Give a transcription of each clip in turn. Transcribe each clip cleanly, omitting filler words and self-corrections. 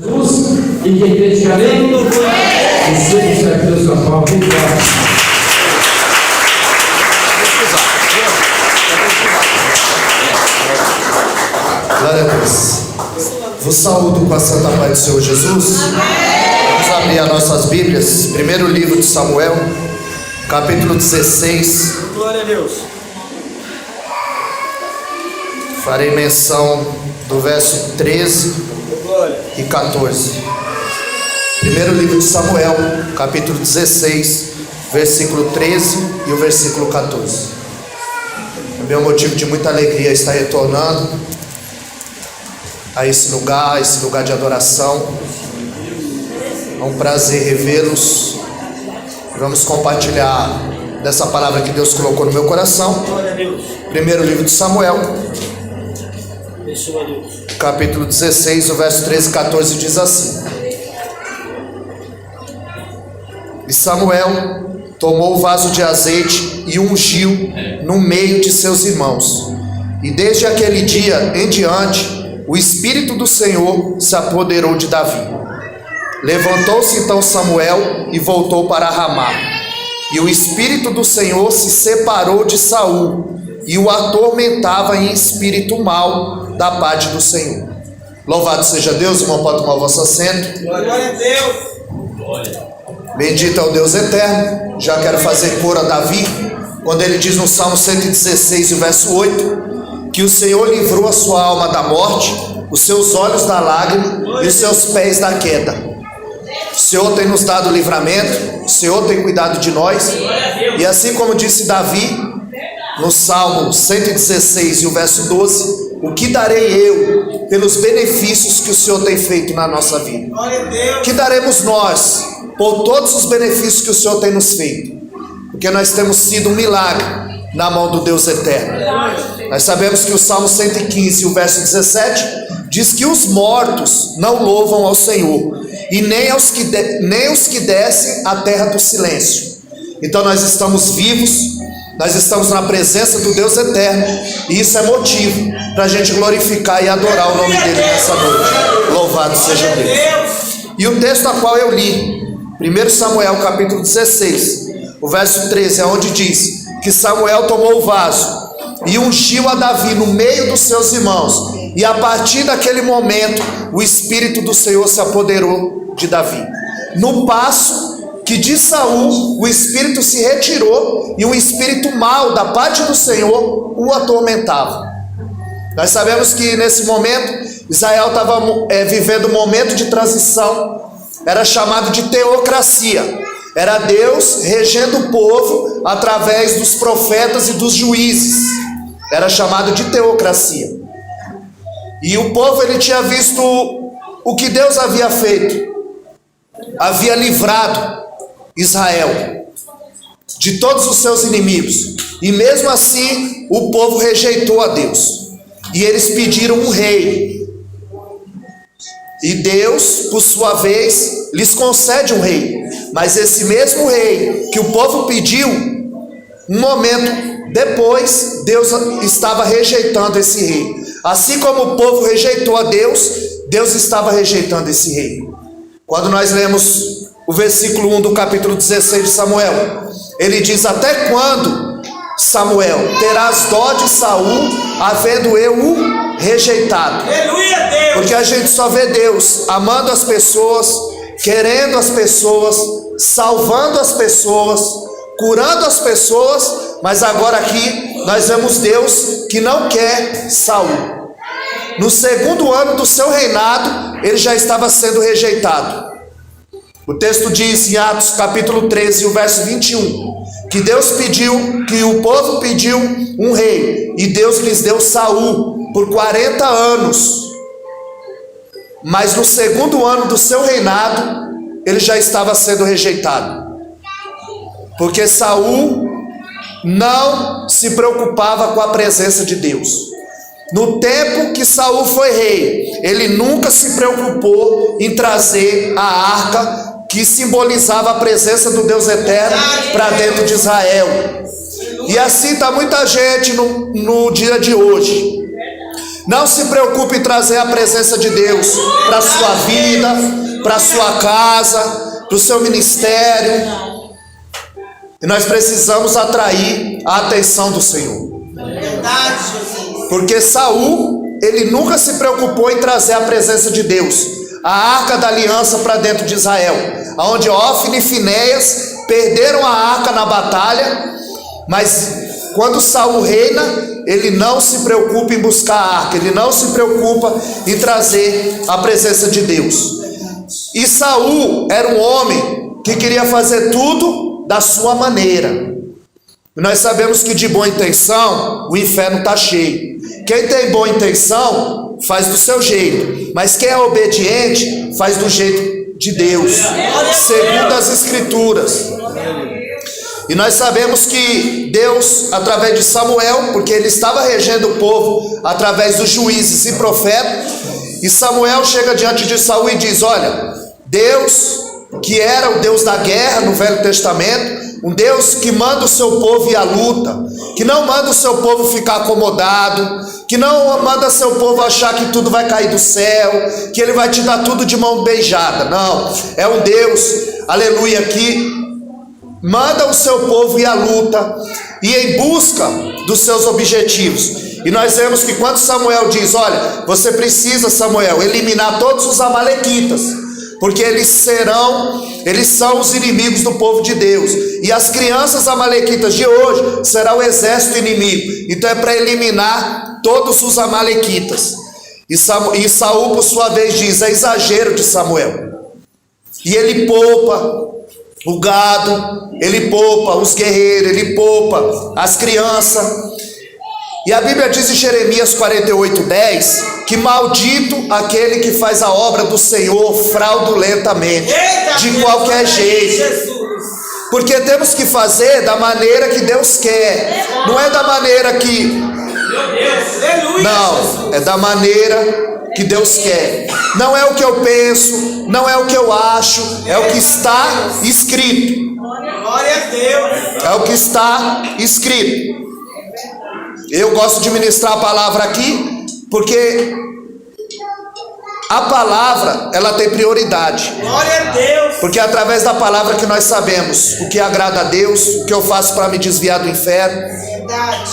Jesus, e quem crê diga amém. Receba o Deus com a palma bem forte. Glória a Deus. Vos saúdo com a santa paz do Senhor Jesus. Vamos abrir as nossas Bíblias. Primeiro livro de Samuel, capítulo 16. Glória a Deus. Farei menção do verso 13 e 14. Primeiro livro de Samuel, capítulo 16, versículo 13 e o versículo 14. É meu motivo de muita alegria estar retornando a esse lugar de adoração. É um prazer revê-los. Vamos compartilhar dessa palavra que Deus colocou no meu coração. Glória a Deus. Primeiro livro de Samuel, Abençoa a Deus. capítulo 16, o verso 13 e 14 diz assim: E Samuel tomou o vaso de azeite e ungiu no meio de seus irmãos. E desde aquele dia em diante, o Espírito do Senhor se apoderou de Davi. Levantou-se então Samuel e voltou para Ramá. E o Espírito do Senhor se separou de Saul e o atormentava em espírito mau da parte do Senhor. Louvado seja Deus. Irmão, pode tomar o vosso assento. Glória a Deus. Bendito é o Deus eterno. Já quero fazer cor a Davi, quando ele diz no Salmo 116, verso 8, que o Senhor livrou a sua alma da morte, os seus olhos da lágrima e os seus pés da queda. O Senhor tem nos dado livramento, o Senhor tem cuidado de nós. E assim como disse Davi no Salmo 116 e o verso 12, o que darei eu pelos benefícios que o Senhor tem feito na nossa vida? O que daremos nós por todos os benefícios que o Senhor tem nos feito? Porque nós temos sido um milagre na mão do Deus eterno. Nós sabemos que o Salmo 115, o verso 17, diz que os mortos não louvam ao Senhor, e nem os que descem à terra do silêncio. Então nós estamos vivos, nós estamos na presença do Deus eterno, e isso é motivo para a gente glorificar e adorar o nome dele nessa noite. Louvado seja Deus. E o texto a qual eu li, 1 Samuel capítulo 16, o verso 13, é onde diz que Samuel tomou o vaso e ungiu a Davi no meio dos seus irmãos, e a partir daquele momento o Espírito do Senhor se apoderou de Davi. No passo que de Saul o Espírito se retirou e o Espírito mau da parte do Senhor o atormentava. Nós sabemos que nesse momento Israel estava vivendo um momento de transição. Era chamado de teocracia. Era Deus regendo o povo através dos profetas e dos juízes. Era chamado de teocracia. E o povo, ele tinha visto o que Deus havia feito. Havia livrado Israel de todos os seus inimigos. E mesmo assim, o povo rejeitou a Deus. E eles pediram um rei. E Deus, por sua vez, lhes concede um rei. Mas esse mesmo rei que o povo pediu, um momento depois, Deus estava rejeitando esse rei. Assim como o povo rejeitou a Deus, Deus estava rejeitando esse rei. Quando nós lemos o versículo 1 do capítulo 16 de Samuel, ele diz: até quando, Samuel, terás dó de Saul, havendo eu o rejeitado? Aleluia, Deus. Porque a gente só vê Deus amando as pessoas, querendo as pessoas, salvando as pessoas, curando as pessoas, mas agora aqui nós vemos Deus que não quer Saul. No segundo ano do seu reinado, ele já estava sendo rejeitado. O texto diz em Atos capítulo 13, o verso 21, que Deus pediu, que o povo pediu um rei, e Deus lhes deu Saul por 40 anos. Mas no segundo ano do seu reinado, ele já estava sendo rejeitado. Porque Saul não se preocupava com a presença de Deus. No tempo que Saul foi rei, ele nunca se preocupou em trazer a arca que simbolizava a presença do Deus eterno para dentro de Israel. E assim está muita gente no dia de hoje. Não se preocupe em trazer a presença de Deus para a sua vida, para a sua casa, para o seu ministério. E nós precisamos atrair a atenção do Senhor. Porque Saul, ele nunca se preocupou em trazer a presença de Deus, a arca da aliança para dentro de Israel, onde Ofni e Finéias perderam a arca na batalha, mas quando Saul reina, ele não se preocupa em buscar a arca, ele não se preocupa em trazer a presença de Deus. E Saul era um homem que queria fazer tudo da sua maneira. Nós sabemos que de boa intenção o inferno está cheio. Quem tem boa intenção faz do seu jeito, mas quem é obediente faz do jeito de Deus, segundo as Escrituras. E nós sabemos que Deus, através de Samuel, porque ele estava regendo o povo através dos juízes e profetas, e Samuel chega diante de Saul e diz: olha, Deus, que era o Deus da guerra no Velho Testamento, um Deus que manda o seu povo ir à luta, que não manda o seu povo ficar acomodado, que não manda o seu povo achar que tudo vai cair do céu, que ele vai te dar tudo de mão beijada. Não, é um Deus, aleluia, que manda o seu povo ir à luta e em busca dos seus objetivos. E nós vemos que quando Samuel diz: olha, você precisa, Samuel, eliminar todos os amalequitas, porque eles são os inimigos do povo de Deus, e as crianças amalequitas de hoje será o exército inimigo. Então é para eliminar todos os amalequitas. E Saul, por sua vez, diz: é exagero de Samuel. E ele poupa o gado, ele poupa os guerreiros, ele poupa as crianças. E a Bíblia diz em Jeremias 48:10 que maldito aquele que faz a obra do Senhor fraudulentamente, de qualquer jeito. Porque temos que fazer da maneira que Deus quer, não é da maneira que... Não, é da maneira que Deus quer. Não é o que eu penso, não é o que eu acho, é o que está escrito. Glória a Deus. É o que está escrito. Eu gosto de ministrar a palavra aqui, porque a palavra, ela tem prioridade. Glória a Deus. Porque é através da palavra que nós sabemos o que agrada a Deus, o que eu faço para me desviar do inferno. Verdade.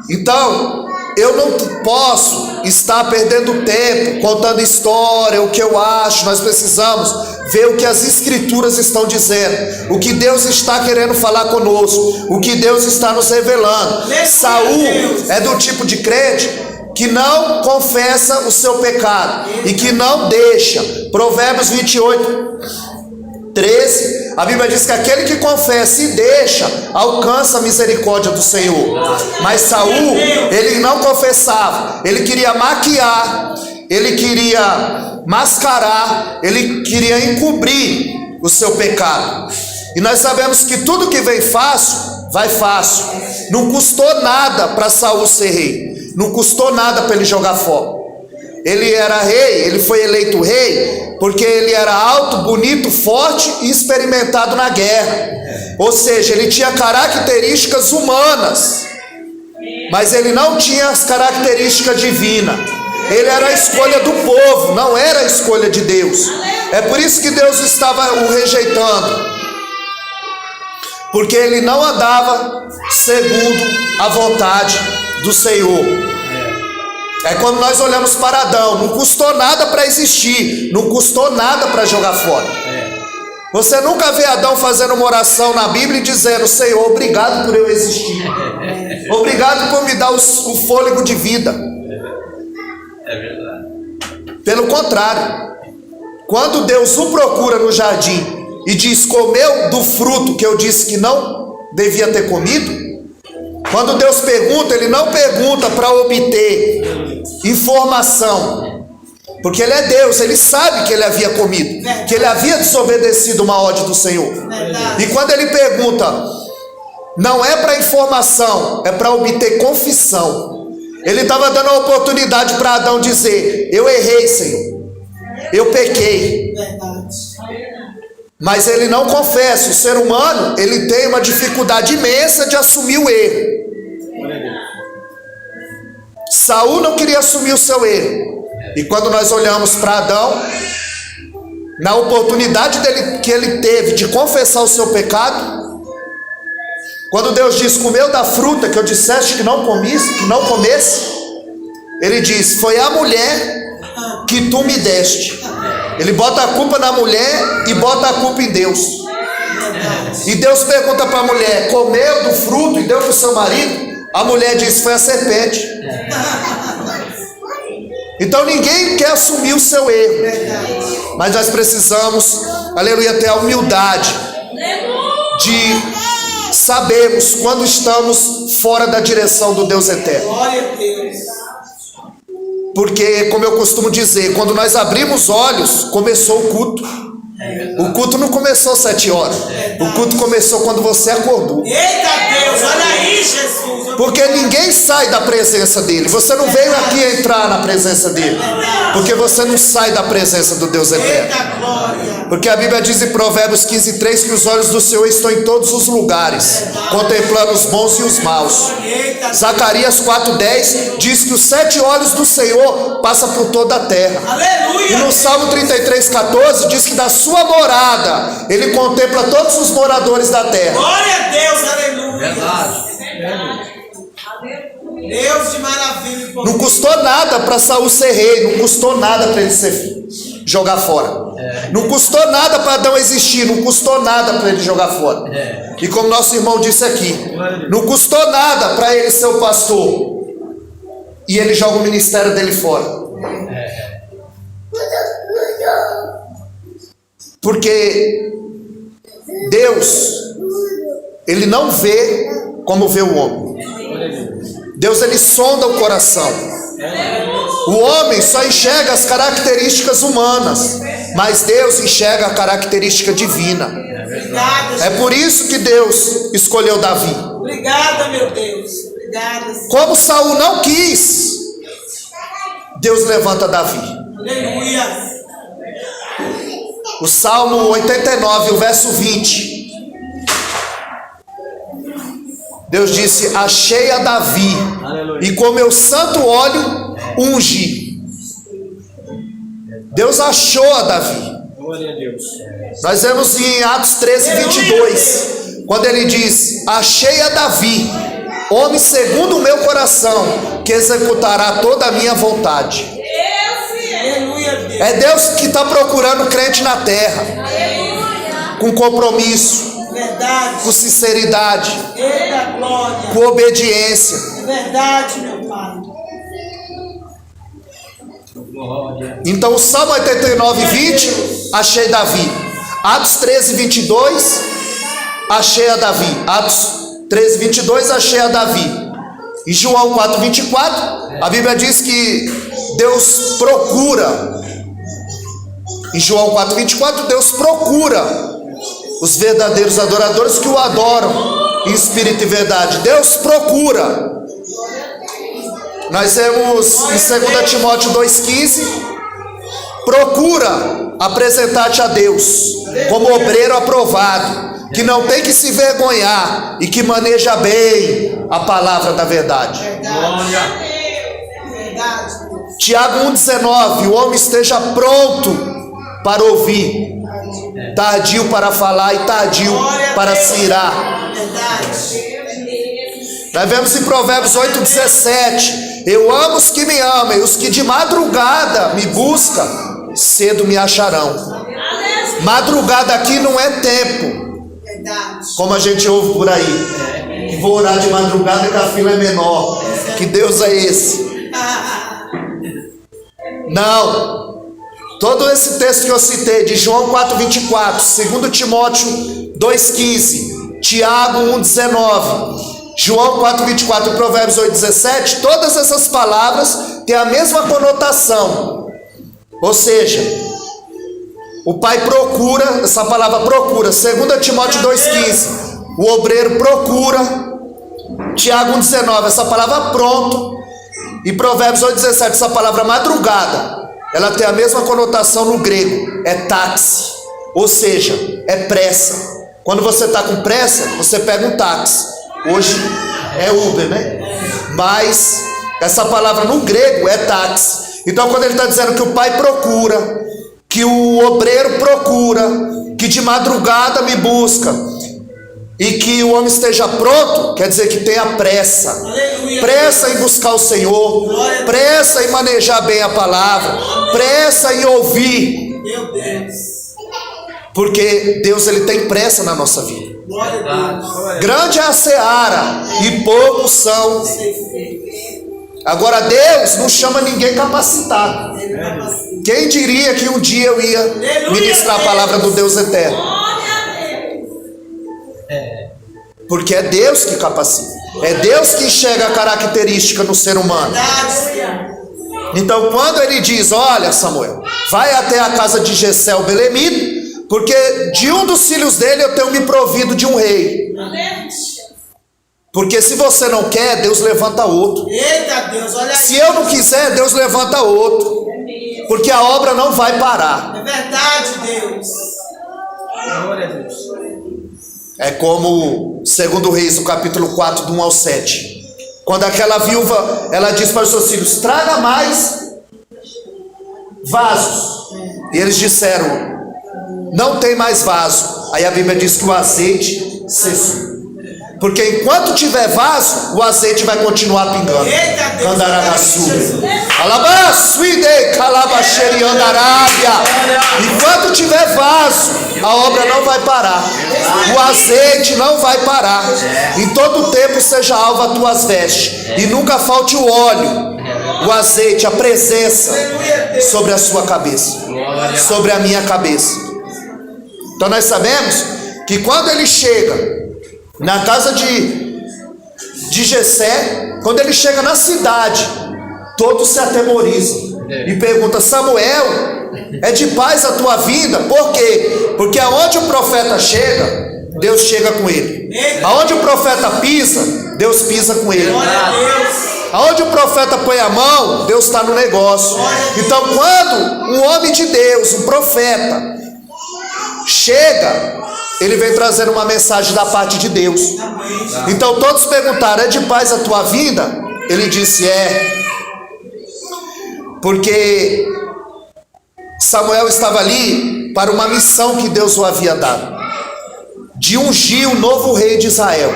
Então, eu não posso estar perdendo tempo contando história, o que eu acho. Nós precisamos ver o que as Escrituras estão dizendo, o que Deus está querendo falar conosco, o que Deus está nos revelando. Saul é do tipo de crente que não confessa o seu pecado e que não deixa. Provérbios 28:13, a Bíblia diz que aquele que confessa e deixa alcança a misericórdia do Senhor. Mas Saul, ele não confessava, ele queria maquiar, ele queria mascarar, ele queria encobrir o seu pecado. E nós sabemos que tudo que vem fácil, vai fácil. Não custou nada para Saul ser rei, não custou nada para ele jogar fora. Ele era rei, ele foi eleito rei porque ele era alto, bonito, forte e experimentado na guerra. Ou seja, ele tinha características humanas, mas ele não tinha as características divinas. Ele era a escolha do povo, não era a escolha de Deus. É por isso que Deus estava o rejeitando, porque ele não andava segundo a vontade do Senhor. É quando nós olhamos para Adão, não custou nada para existir, não custou nada para jogar fora. Você nunca vê Adão fazendo uma oração na Bíblia e dizendo: Senhor, obrigado por eu existir, obrigado por me dar o fôlego de vida. É verdade. Pelo contrário, quando Deus o procura no jardim e diz: comeu do fruto que eu disse que não devia ter comido. Quando Deus pergunta, ele não pergunta para obter informação, porque ele é Deus, ele sabe que ele havia comido, que ele havia desobedecido uma ordem do Senhor. E quando ele pergunta, não é para informação, é para obter confissão. Ele estava dando a oportunidade para Adão dizer: eu errei, Senhor, eu pequei. Mas ele não confessa. O ser humano, ele tem uma dificuldade imensa de assumir o erro. Saul não queria assumir o seu erro. E quando nós olhamos para Adão, na oportunidade que ele teve de confessar o seu pecado, quando Deus diz: comeu da fruta que eu disseste que não comesse, ele diz: foi a mulher que tu me deste. Ele bota a culpa na mulher e bota a culpa em Deus. E Deus pergunta para a mulher: comeu do fruto e deu para o seu marido? A mulher diz: foi a serpente. Então ninguém quer assumir o seu erro, mas nós precisamos, aleluia, ter a humildade de sabermos quando estamos fora da direção do Deus eterno. Glória a Deus. Porque, como eu costumo dizer, quando nós abrimos olhos, começou o culto. O culto não começou 7 horas. O culto começou quando você acordou. Eita Deus, olha aí, Jesus. Porque ninguém sai da presença dele. Você não veio aqui entrar na presença dele, porque você não sai da presença do Deus eterno. Eita glória. Porque a Bíblia diz em Provérbios 15:3 que os olhos do Senhor estão em todos os lugares, contemplando os bons e os maus. Zacarias 4:10 diz que os 7 olhos do Senhor passam por toda a terra. Aleluia. E no Salmo 33:14 diz que da sua morada ele contempla todos os moradores da terra. Glória a Deus, aleluia. Verdade. Deus de maravilha. Não custou nada para Saul ser rei, não custou nada para ele ser jogar fora. Não custou nada para Adão existir, não custou nada para ele jogar fora. E como nosso irmão disse aqui, não custou nada para ele ser o pastor, e ele joga o ministério dele fora. Porque Deus, ele não vê como vê o homem. Deus, ele sonda o coração. O homem só enxerga as características humanas, mas Deus enxerga a característica divina. Obrigada, É por isso que Deus escolheu Davi. obrigada, meu Deus. Obrigada. Como Saul não quis, Deus levanta Davi. Aleluia. O Salmo 89, o verso 20. Deus disse: achei a Davi, e com meu santo óleo ungi. Deus achou a Davi. Nós vemos em Atos 13:22, quando ele diz: achei a Davi, homem segundo o meu coração, que executará toda a minha vontade. Aleluia, Deus. É Deus que está procurando crente na terra, com compromisso, Verdade. com sinceridade, Eita glória. com obediência. É verdade, meu Pai. Então o Salmo 89:20, achei Davi. Atos 13:22, achei a Davi. Atos 13:22, achei a Davi. Em João 4:24, a Bíblia diz que Deus procura. Em João 4:24, Deus procura os verdadeiros adoradores que o adoram em espírito e verdade. Deus procura. Nós vemos em 2 Timóteo 2,15: procura apresentar-te a Deus como obreiro aprovado, que não tem que se vergonhar e que maneja bem a palavra da verdade. Verdade. Tiago 1,19: o homem esteja pronto para ouvir, tardio para falar e tardio para se irar. Verdade. Nós vemos em Provérbios 8,17: eu amo os que me amam, e os que de madrugada me buscam, cedo me acharão. Madrugada aqui não é tempo, Verdade. como a gente ouve por aí, que vou orar de madrugada que a fila é menor. Que Deus é esse? Não. Todo esse texto que eu citei, de João 4,24, 2 Timóteo 2,15, Tiago 1,19, João 4,24 e Provérbios 8,17, todas essas palavras têm a mesma conotação. Ou seja, o Pai procura, essa palavra procura, 2 Timóteo 2,15, o obreiro procura, Tiago 1,19, essa palavra pronto, e Provérbios 8,17, essa palavra madrugada, ela tem a mesma conotação no grego, é táxi, ou seja, é pressa. Quando você está com pressa, você pega um táxi. Hoje é Uber, né? Mas Essa palavra no grego é tax. Então quando ele está dizendo que o pai procura, que o obreiro procura, que de madrugada me busca, e que o homem esteja pronto, quer dizer que tenha pressa. Aleluia. Pressa em buscar o Senhor, pressa em manejar bem a palavra, pressa em ouvir, Meu Deus. porque Deus ele tem pressa na nossa vida. Glória a Deus. Grande é a seara e poucos são. Agora Deus não chama ninguém capacitado. Ele capacita. Quem diria que um dia eu ia ministrar a palavra do Deus eterno? Porque é Deus que capacita. É Deus que enxerga a característica no ser humano. Verdade, Senhor. Então quando ele diz, olha Samuel, vai até a casa de Jessé o belemita, porque de um dos filhos dele eu tenho me provido de um rei. Porque se você não quer, Deus levanta outro. Eita Deus, olha aí. Se eu não quiser, Deus levanta outro. Porque a obra não vai parar. É verdade, Deus. Glória a Deus. É como, segundo Reis, no capítulo 4, do 1 ao 7. Quando aquela viúva, ela diz para os seus filhos, traga mais vasos. E eles disseram, não tem mais vaso. Aí a Bíblia diz que o azeite cessou. Porque enquanto tiver vaso, o azeite vai continuar pingando. Eita Deus. Enquanto tiver vaso, a obra não vai parar. O azeite não vai parar. Em todo tempo seja alva tuas vestes. E nunca falte o óleo, o azeite, a presença sobre a sua cabeça, sobre a minha cabeça. Então nós sabemos que quando ele chega na casa de Jessé, quando ele chega na cidade, todos se atemorizam e perguntam, Samuel, é de paz a tua vinda? Por quê? Porque aonde o profeta chega, Deus chega com ele. Aonde o profeta pisa, Deus pisa com ele. Aonde o profeta põe a mão, Deus está no negócio. Então quando um homem de Deus, um profeta, chega, ele vem trazendo uma mensagem da parte de Deus. Então todos perguntaram, é de paz a tua vinda? Ele disse, é. Porque Samuel estava ali para uma missão que Deus o havia dado, de ungir o novo rei de Israel.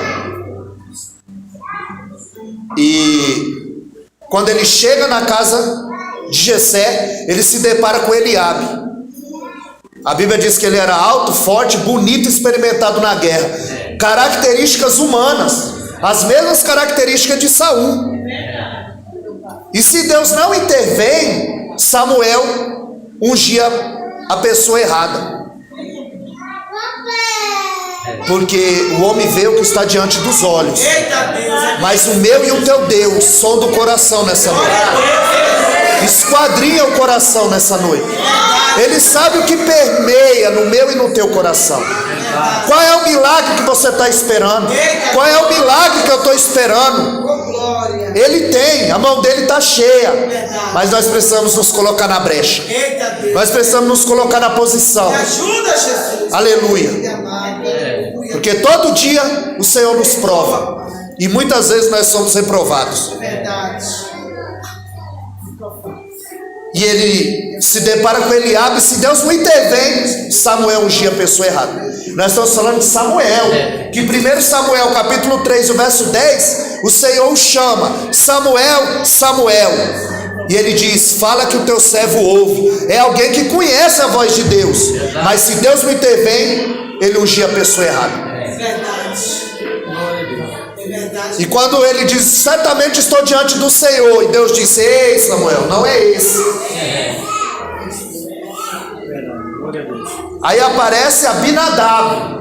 E quando ele chega na casa de Jessé, ele se depara com Eliabe. A Bíblia diz que ele era alto, forte, bonito, experimentado na guerra. Características humanas, as mesmas características de Saul. E se Deus não intervém, Samuel ungia a pessoa errada. Porque o homem vê o que está diante dos olhos, mas o meu e o teu Deus sonda o coração nessa noite, esquadrinha o coração nessa noite. Ele sabe o que permeia no meu e no teu coração. Qual é o milagre que você está esperando? Qual é o milagre que eu estou esperando? Ele tem, a mão dele está cheia, mas nós precisamos nos colocar na brecha. Nós precisamos nos colocar na posição. Ajuda, Jesus. Aleluia. Porque todo dia o Senhor nos prova, e muitas vezes nós somos reprovados. Verdade. E ele se depara com Eliabe. Se Deus não intervém, Samuel ungia a pessoa errada. Nós estamos falando de Samuel, que 1 Samuel capítulo 3, o verso 10, o Senhor o chama, Samuel, Samuel. E ele diz, fala que o teu servo ouve. É alguém que conhece a voz de Deus, mas se Deus não intervém, ele ungia a pessoa errada. E quando ele diz, certamente estou diante do Senhor, e Deus disse, ei Samuel, não é esse. Aí aparece Abinadab,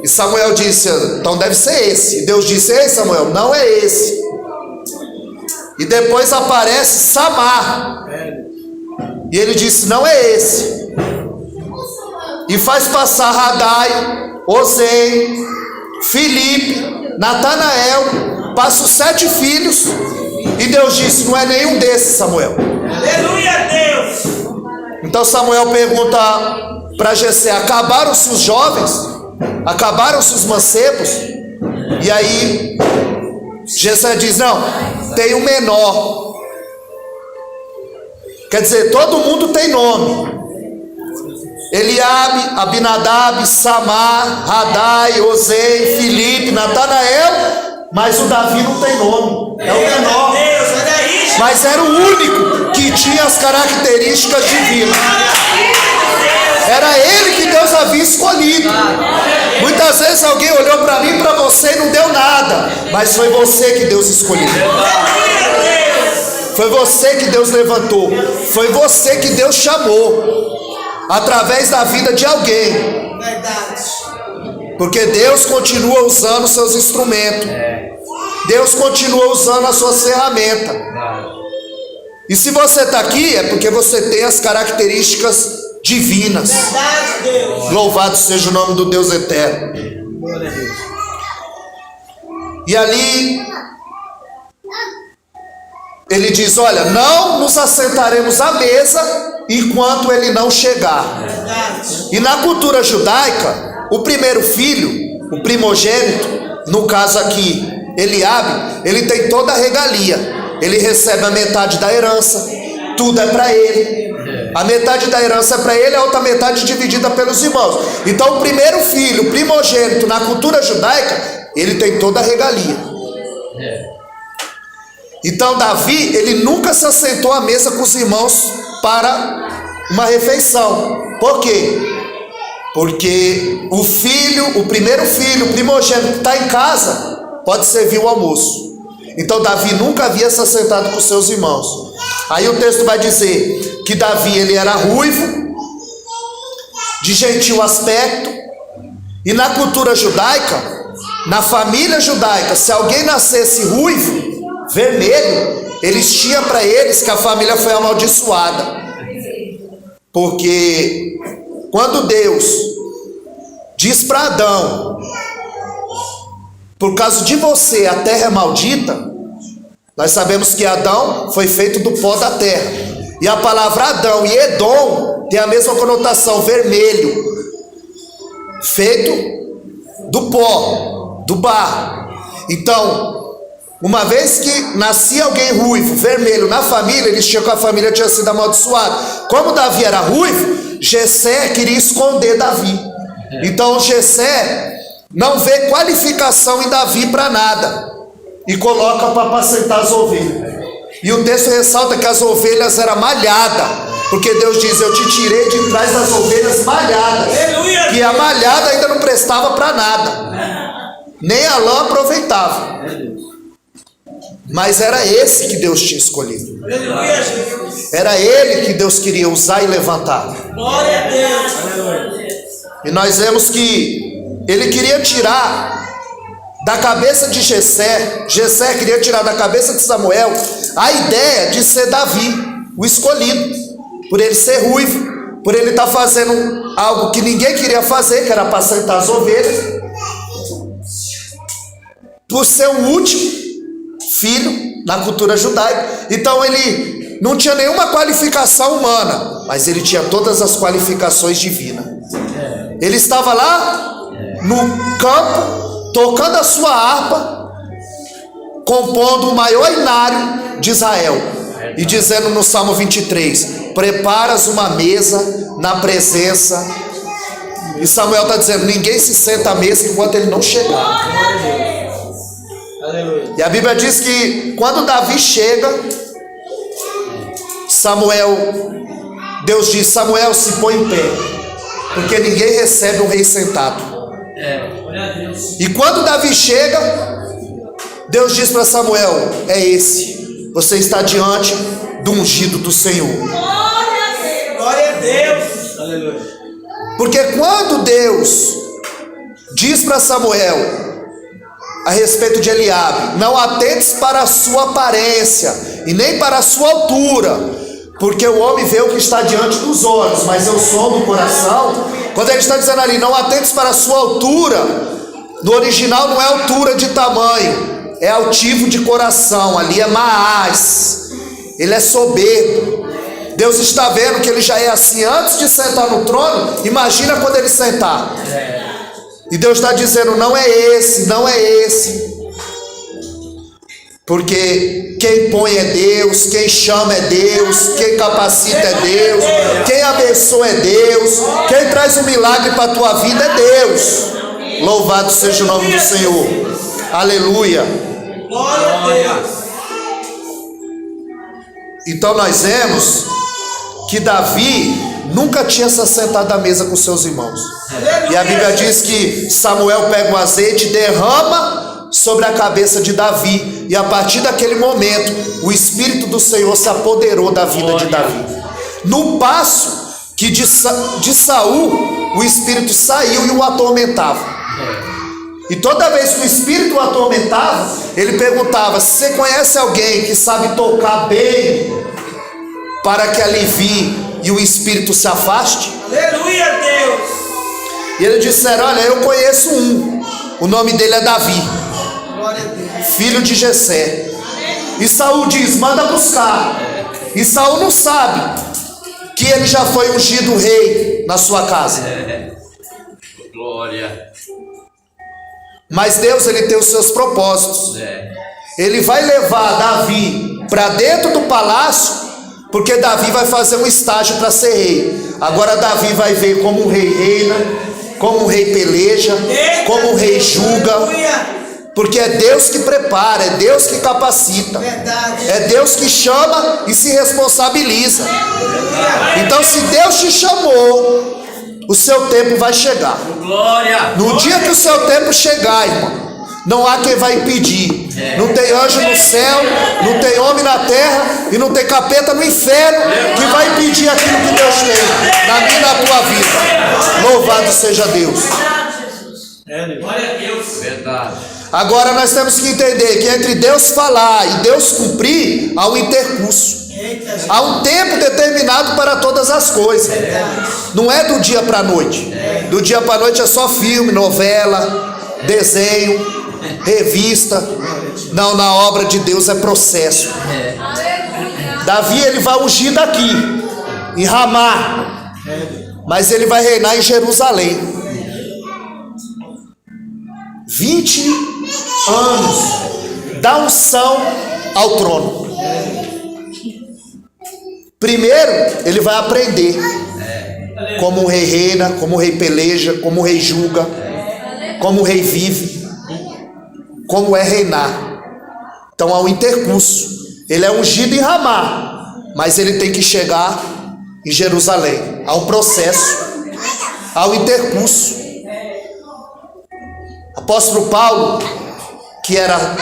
e Samuel disse, então deve ser esse. E Deus disse, ei Samuel, não é esse. E depois aparece Samar, e ele disse, não é esse. E faz passar Radai, Ozei, Filipe, Natanael, passa os 7 filhos, e Deus disse, não é nenhum desses, Samuel. Aleluia, Deus. Então Samuel pergunta para Jessé, acabaram-se os jovens? Acabaram-se os mancebos? E aí Jessé diz, não, tem o menor. Quer dizer, todo mundo tem nome. Eliabe, Abinadab, Samar, Radai, Osei, Filipe, Natanael, mas o Davi não tem nome, é o menor. Mas era o único que tinha as características divinas. Era ele que Deus havia escolhido. Muitas vezes alguém olhou para mim e para você e não deu nada, mas foi você que Deus escolheu. Foi você que Deus levantou. Foi você que Deus chamou através da vida de alguém. Porque Deus continua usando seus instrumentos. Deus continua usando as suas ferramentas. E se você está aqui é porque você tem as características divinas. Louvado seja o nome do Deus eterno. E ali ele diz: olha, não nos assentaremos à mesa enquanto ele não chegar. E na cultura judaica, o primeiro filho, o primogênito, no caso aqui Eliabe, ele tem toda a regalia. Ele recebe a metade da herança, tudo é para ele. A metade da herança é para ele, a outra metade dividida pelos irmãos. Então o primeiro filho, o primogênito, na cultura judaica, ele tem toda a regalia. Então Davi, ele nunca se assentou à mesa com os irmãos para uma refeição. Por quê? Porque o filho, o primeiro filho, o primogênito que está em casa, pode servir o almoço. Então Davi nunca havia se assentado com seus irmãos. Aí o texto vai dizer que Davi, ele era ruivo, de gentil aspecto, e na cultura judaica, na família judaica, se alguém nascesse ruivo, vermelho, eles tinham para eles que a família foi amaldiçoada. Porque quando Deus diz para Adão: por causa de você a terra é maldita, nós sabemos que Adão foi feito do pó da terra. E a palavra Adão e Edom tem a mesma conotação, vermelho, feito do pó, do barro. Então, uma vez que nascia alguém ruivo, vermelho na família, eles tinham que a família tinha sido amaldiçoada. Como Davi era ruivo, Jessé queria esconder Davi. Então Jessé não vê qualificação em Davi para nada e coloca para apacentar as ovelhas. E o texto ressalta que as ovelhas eram malhadas, porque Deus diz: eu te tirei de trás das ovelhas malhadas. E a malhada ainda não prestava para nada, nem a lã aproveitava. Mas era esse que Deus tinha escolhido. Era ele que Deus queria usar e levantar. Glória a Deus. E nós vemos que ele queria tirar da cabeça de Jessé, Jessé queria tirar da cabeça de Samuel a ideia de ser Davi, o escolhido, por ele ser ruivo, por ele estar fazendo algo que ninguém queria fazer, que era apacentar as ovelhas, por ser o último filho na cultura judaica. Então ele não tinha nenhuma qualificação humana, mas ele tinha todas as qualificações divinas. Ele estava lá no campo, tocando a sua harpa, compondo o maior inário de Israel, e dizendo no Salmo 23: preparas uma mesa na presença. E Samuel está dizendo: ninguém se senta à mesa enquanto ele não chegar. E a Bíblia diz que quando Davi chega, Deus diz: Samuel, se põe em pé, porque ninguém recebe um rei sentado. E quando Davi chega, Deus diz para Samuel: é esse, você está diante do ungido do Senhor. Glória a Deus. Aleluia. Porque quando Deus diz para Samuel a respeito de Eliabe: não atentes para a sua aparência e nem para a sua altura, porque o homem vê o que está diante dos olhos, mas eu sou do coração. Quando ele está dizendo ali: não atentes para a sua altura, no original não é altura de tamanho, é altivo de coração. Ali é Maás, ele é soberbo. Deus está vendo que ele já é assim antes de sentar no trono. Imagina quando ele sentar. E Deus está dizendo: não é esse, não é esse. Porque quem põe é Deus, quem chama é Deus, quem capacita é Deus, quem abençoa é Deus, quem traz um milagre para a tua vida é Deus. Louvado seja o nome do Senhor. Aleluia. Glória a Deus. Então nós vemos que Davi nunca tinha se sentado à mesa com seus irmãos. E a Bíblia diz que Samuel pega o azeite e derrama sobre a cabeça de Davi, e a partir daquele momento o Espírito do Senhor se apoderou da vida de Davi. No passo que de Saul o Espírito saiu e o atormentava. E toda vez que o Espírito o atormentava, ele perguntava: se você conhece alguém que sabe tocar bem para que alivie e o Espírito se afaste? Aleluia, Deus. E eles disseram: olha, eu conheço um, o nome dele é Davi, Glória a Deus. filho de Jessé. E Saul diz: manda buscar. E Saul não sabe que ele já foi ungido rei na sua casa. Glória. Mas Deus, ele tem os seus propósitos. Ele vai levar Davi para dentro do palácio, porque Davi vai fazer um estágio para ser rei. Agora Davi vai ver como um rei reina, como um rei peleja, como um rei julga. Porque é Deus que prepara, é Deus que capacita, Verdade. é Deus que chama e se responsabiliza. Então, se Deus te chamou, o seu tempo vai chegar. Glória. No dia que o seu tempo chegar, irmão, não há quem vai impedir. Não tem anjo no céu, não tem homem na terra e não tem capeta no inferno que vai impedir aquilo que Deus tem na minha e na tua vida. Louvado seja Deus. Glória a Deus. Verdade. Agora nós temos que entender que entre Deus falar e Deus cumprir, há um intercurso. Há um tempo determinado para todas as coisas. Não é do dia para a noite. Do dia para a noite é só filme, novela, desenho, revista. Não, na obra de Deus é processo. Davi, ele vai ungir daqui, em Ramá, mas ele vai reinar em Jerusalém. 20 anos da unção ao trono. Primeiro, ele vai aprender como o rei reina, como o rei peleja, como o rei julga, como o rei vive, como é reinar. Então há um intercurso. Ele é ungido em Ramá, mas ele tem que chegar em Jerusalém. Há um processo, há um intercurso. Apóstolo Paulo, que era,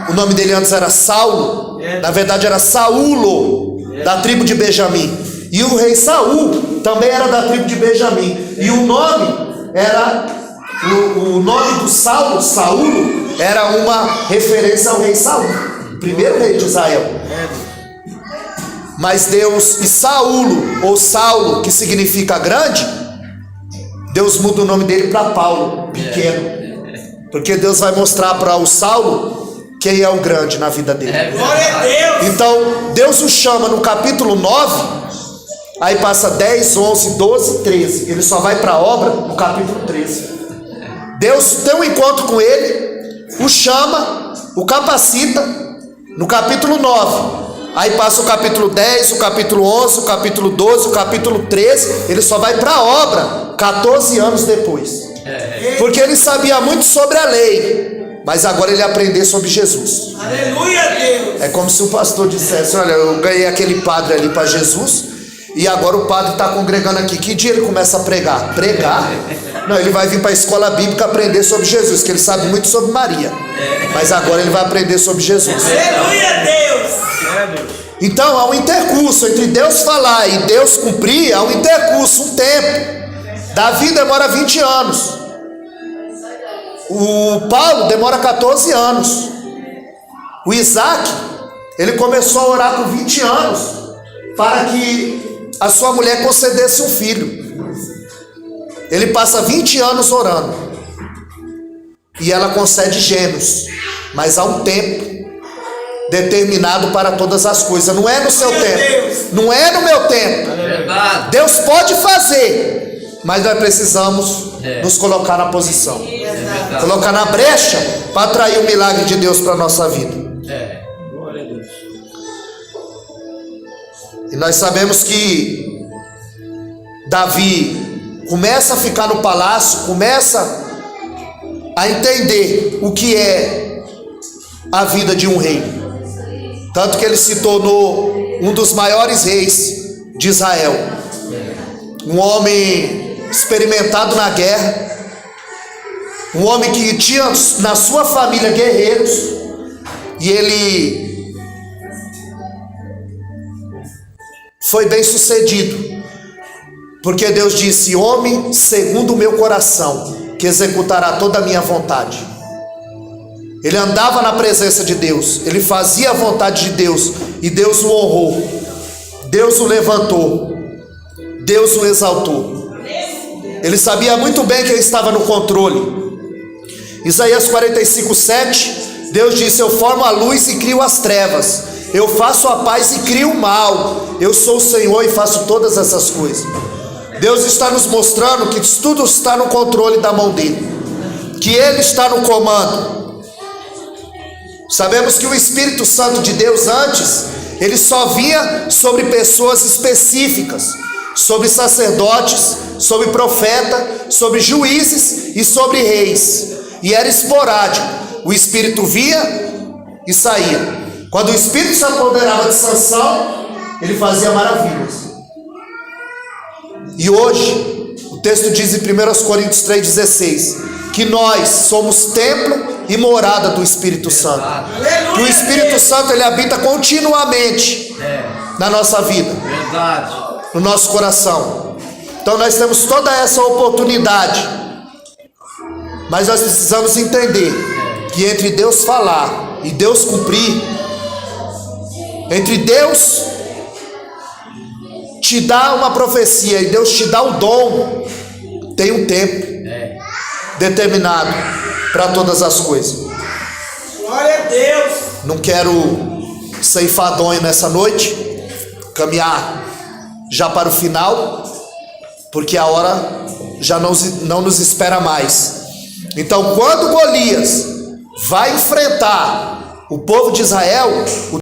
o nome dele antes era Saulo, na verdade era Saulo, da tribo de Benjamim. E o rei Saul também era da tribo de Benjamim. E o nome era, o nome do Saulo, Saulo, era uma referência ao rei Saul, primeiro rei de Israel. Mas Deus, e Saulo, ou Saulo, que significa grande, Deus muda o nome dele para Paulo, pequeno. Porque Deus vai mostrar para o Saulo quem é o grande na vida dele. Glória a Deus. Então, Deus o chama no capítulo 9, aí passa 10, 11, 12, 13. Ele só vai para a obra no capítulo 13. Deus tem um encontro com ele, o chama, o capacita no capítulo 9. Aí passa o capítulo 10, o capítulo 11, o capítulo 12, o capítulo 13. Ele só vai para a obra 14 anos depois. Porque ele sabia muito sobre a lei, mas agora ele aprendeu sobre Jesus. Aleluia, Deus. É como se o pastor dissesse: olha, eu ganhei aquele padre ali para Jesus, e agora o padre está congregando aqui. Que dia ele começa a pregar? Pregar? Não, ele vai vir para a escola bíblica aprender sobre Jesus, que ele sabe muito sobre Maria, mas agora ele vai aprender sobre Jesus. Aleluia, Deus. Então há um intercurso entre Deus falar e Deus cumprir. Há um intercurso, um tempo. Davi demora 20 anos. O Paulo demora 14 anos. O Isaac, ele começou a orar com 20 anos para que a sua mulher concedesse um filho. Ele passa 20 anos orando e ela concede gêmeos. Mas há um tempo determinado para todas as coisas. Não é no seu tempo, não é no meu tempo. Deus pode fazer, mas nós precisamos nos colocar na posição, colocar na brecha para atrair o milagre de Deus para a nossa vida. E nós sabemos que Davi começa a ficar no palácio, começa a entender o que é a vida de um rei. Tanto que ele se tornou um dos maiores reis de Israel. Um homem experimentado na guerra, um homem que tinha na sua família guerreiros, e ele foi bem sucedido, porque Deus disse: homem segundo o meu coração, que executará toda a minha vontade. Ele andava na presença de Deus, ele fazia a vontade de Deus, e Deus o honrou, Deus o levantou, Deus o exaltou. Ele sabia muito bem que ele estava no controle. Isaías 45:7, Deus disse: eu formo a luz e crio as trevas, eu faço a paz e crio o mal, eu sou o Senhor e faço todas essas coisas. Deus está nos mostrando que tudo está no controle da mão dele, que ele está no comando. Sabemos que o Espírito Santo de Deus antes, ele só vinha sobre pessoas específicas, sobre sacerdotes, sobre profeta, sobre juízes e sobre reis, e era esporádico. O Espírito via e saía. Quando o Espírito se apoderava de Sansão, ele fazia maravilhas. E hoje, o texto diz em 1 Coríntios 3,16, que nós somos templo e morada do Espírito Santo. Que o Espírito Santo ele habita continuamente na nossa vida, no nosso coração. Então nós temos toda essa oportunidade, mas nós precisamos entender que entre Deus falar e Deus cumprir, entre Deus te dar uma profecia e Deus te dar o dom, tem um tempo determinado para todas as coisas. Glória a Deus. Não quero ser enfadonho nessa noite, caminhar já para o final, porque a hora já não nos espera mais. Então, quando Golias vai enfrentar o povo de Israel,